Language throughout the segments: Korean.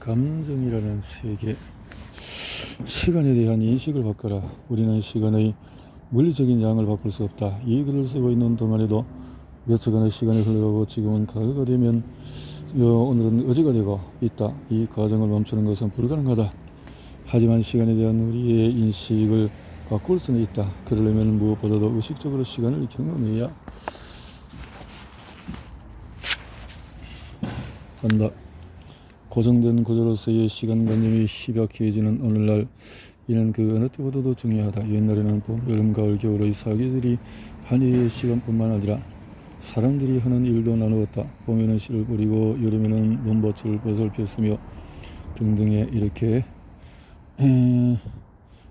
감정이라는 세계, 시간에 대한 인식을 바꿔라. 우리는 시간의 물리적인 양을 바꿀 수 없다. 이 글을 쓰고 있는 동안에도 몇 초간의 시간이 흘러가고 지금은 과거가 되면 오늘은 어제가 되고 있다. 이 과정을 멈추는 것은 불가능하다. 하지만 시간에 대한 우리의 인식을 바꿀 수는 있다. 그러려면 무엇보다도 의식적으로 시간을 경험해야 한다. 고정된 구조로서의 시간관념이 희박해지는 오늘날, 이는 그 어느 때보다도 중요하다. 옛날에는 봄, 여름, 가을, 겨울의 사계절이 한 해의 시간뿐만 아니라 사람들이 하는 일도 나누었다. 봄에는 씨를 뿌리고 여름에는 논밭을 보살폈으며 등등의 이렇게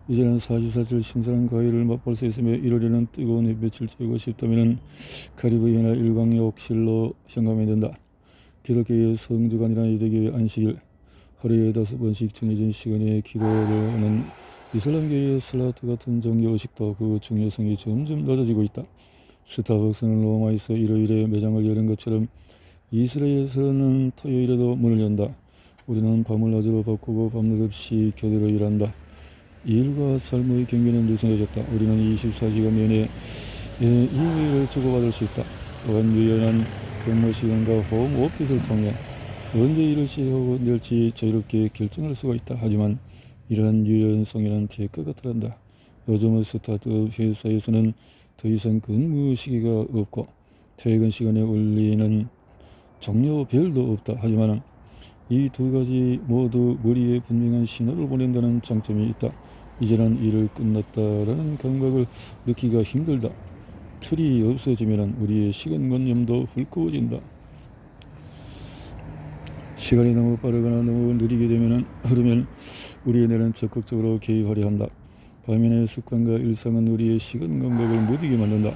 이제는 24시간 신선한 과일을 맛볼 수 있으며 1월에는 뜨거운 햇빛을 쬐고 싶다면 카리브해나 일광욕실로 현감이 된다. 기독교의 성주간이나 유대교의 안식일, 하루에 5번씩 정해진 시간에 기도를 하는 이슬람교의 슬라트 같은 종교의식도 그 중요성이 점점 낮아지고 있다. 스타벅스는 로마에서 일요일에 매장을 여는 것처럼 이스라엘에서는 토요일에도 문을 연다. 우리는 밤을 낮으로 바꾸고 밤낮없이 교대로 일한다. 일과 삶의 경계는 느슨해졌다. 우리는 24시간 내내 이메일을 주고받을 수 있다. 또한 유연한 근무 시간과 홈오피스를 통해 언제 일을 시작하고 낼지 자유롭게 결정할 수가 있다. 하지만 이러한 유연성에는 대가가 따른다. 요즘의 스타트업 회사에서는 더 이상 근무 시기가 없고 퇴근 시간에 울리는 종료별도 없다. 하지만 이 두 가지 모두 머리에 분명한 신호를 보낸다는 장점이 있다. 이제는 일을 끝났다라는 감각을 느끼기가 힘들다. 틀이 없어지면 우리의 시간관념도 훌거워진다. 시간이 너무 빠르거나 너무 느리게 흐르면 우리의 뇌는 적극적으로 개입하려 한다. 반면에 습관과 일상은 우리의 시간 감각을 무디게 만든다.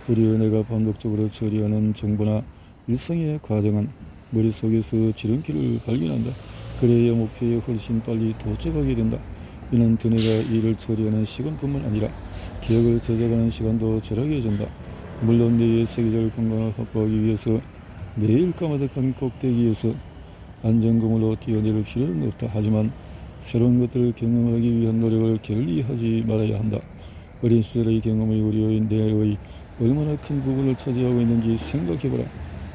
우리의 뇌가 반복적으로 처리하는 정보나 일상의 과정은 머릿속에서 지름길을 발견한다. 그래야 목표에 훨씬 빨리 도착하게 된다. 이는 두뇌가 일을 처리하는 시간뿐만 아니라 기억을 저장하는 시간도 절약해준다. 물론 뇌의 세계적 건강을 확보하기 위해서 매일 까마득한 꼭대기에서 안전구물로 뛰어내릴 필요는 없다. 하지만 새로운 것들을 경험하기 위한 노력을 게을리하지 말아야 한다. 어린 시절의 경험이 우리의 뇌의 얼마나 큰 부분을 차지하고 있는지 생각해보라.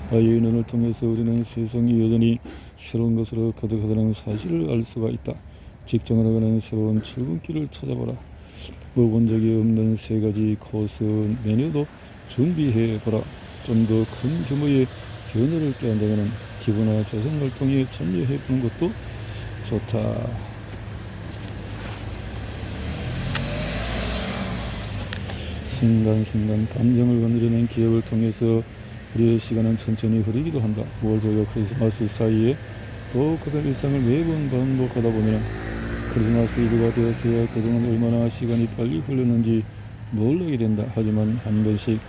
아이의 눈을 통해서 우리는 세상이 여전히 새로운 것으로 가득하다는 사실을 알 수가 있다. 직장을 가는 새로운 출근길을 찾아보라. 먹은 적이 없는 3가지 코스 메뉴도 준비해보라. 좀 더 큰 규모의 변화를 꾀한다면 기부나 자선활동에 참여해보는 것도 좋다. 순간순간 감정을 건드리는 기억을 통해서 우리의 시간은 천천히 흐르기도 한다. 5월절과 크리스마스 사이에 똑같은 일상을 매번 반복하다 보면 크리스마스 이브가 되었어야 그동안 얼마나 시간이 빨리 흘렀는지 놀라게 된다. 하지만 한 번씩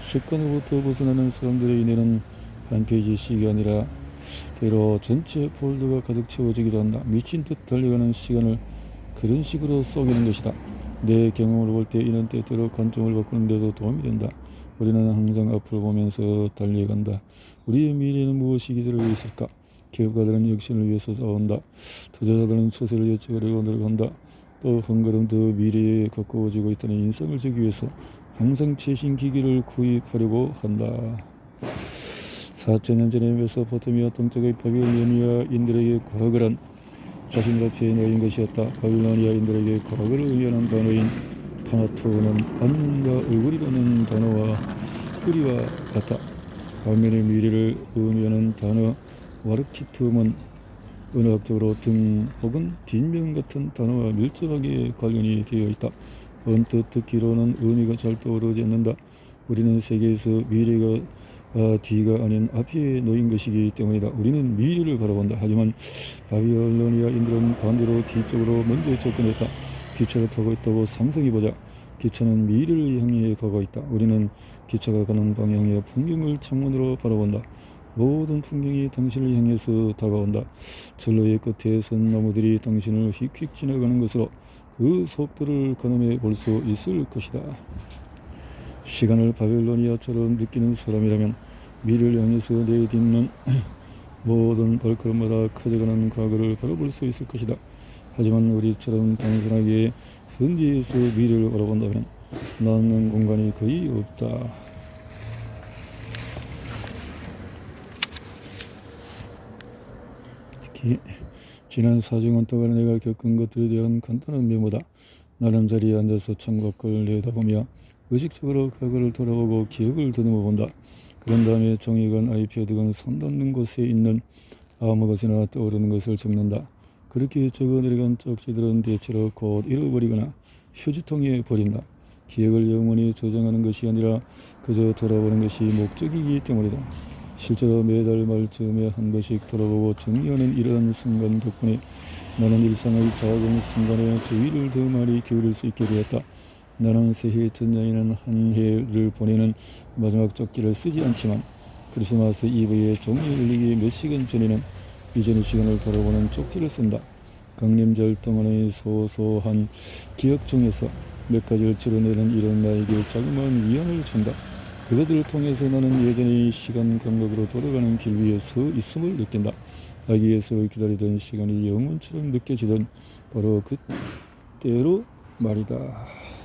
습관으로부터 벗어나는 사람들의 뇌는 한 페이지씩이 아니라 때로 전체 폴더가 가득 채워지기도 한다. 미친 듯 달려가는 시간을 그런 식으로 쏘기는 것이다. 내 경험을 볼 때 이는 때때로 관점을 바꾸는 데도 도움이 된다. 우리는 항상 앞으로 보면서 달려간다. 우리의 미래에는 무엇이 기다리고 있을까? 기업가들은 혁신을 위해서 싸운다. 투자자들은 추세를 예측하려고 노력한다. 또 한 걸음 더 미래에 가까워지고 있다는 인상을 주기 위해서 항상 최신 기기를 구입하려고 한다. 4,000년 전에 메소포타미아 동쪽의 바빌로니아인들에게 과거란 자신들 앞에 놓인 것이었다. 바빌로니아인들에게 과거를 의미하는 단어인 파나투는 앉는다 얼굴이라는 단어와 뿌리와 같다. 반면에 미래를 의미하는 단어 와르키툼은 언어학적으로 등 혹은 뒷면 같은 단어와 밀접하게 관련이 되어 있다. 언뜻 듣기로는 의미가 잘 떠오르지 않는다. 우리는 세계에서 미래가 뒤가 아닌 앞에 놓인 것이기 때문이다. 우리는 미래를 바라본다. 하지만 바빌로니아인들은 반대로 뒤쪽으로 먼저 접근했다. 기차를 타고 있다고 상상해보자. 기차는 미래를 향해 가고 있다. 우리는 기차가 가는 방향의 풍경을 창문으로 바라본다. 모든 풍경이 당신을 향해서 다가온다. 절로의 끝에 선 나무들이 당신을 휙휙 지나가는 것으로 그 속도를 가늠해 볼 수 있을 것이다. 시간을 바빌로니아처럼 느끼는 사람이라면 미래를 향해서 내딛는 모든 발걸음마다 커져가는 과거를 바라볼 수 있을 것이다. 하지만 우리처럼 단순하게 현재에서 미래를 바라본다면 남는 공간이 거의 없다. 특히 지난 4주간 동안 내가 겪은 것들에 대한 간단한 메모다. 나름 자리에 앉아서 창밖을 내다보며 의식적으로 과거를 돌아보고 기억을 더듬어 본다. 그런 다음에 종이건 아이패드건 손 닿는 곳에 있는 아무 것이나 떠오르는 것을 적는다. 그렇게 적어 내려간 쪽지들은 대체로 곧 잃어버리거나 휴지통에 버린다. 기억을 영원히 저장하는 것이 아니라 그저 돌아보는 것이 목적이기 때문이다. 실제로 매달 말쯤에 한 번씩 돌아보고 정리하는 이러한 순간 덕분에 나는 일상의 작은 순간에 주의를 더 많이 기울일 수 있게 되었다. 나는 새해 전야에는 한 해를 보내는 마지막 쪽지를 쓰지 않지만 크리스마스 이브에 종이 울리기 몇 시간 전에는 이전의 시간을 돌아보는 쪽지를 쓴다. 강림절 동안의 소소한 기억 중에서 몇 가지를 줄여내는 이런 나에게 자그마한 위안을 준다. 그것들을 통해서 나는 예전의 시간 감각으로 돌아가는 길 위에 서 있음을 느낀다. 아기에서 기다리던 시간이 영원처럼 느껴지던 바로 그때로 말이다.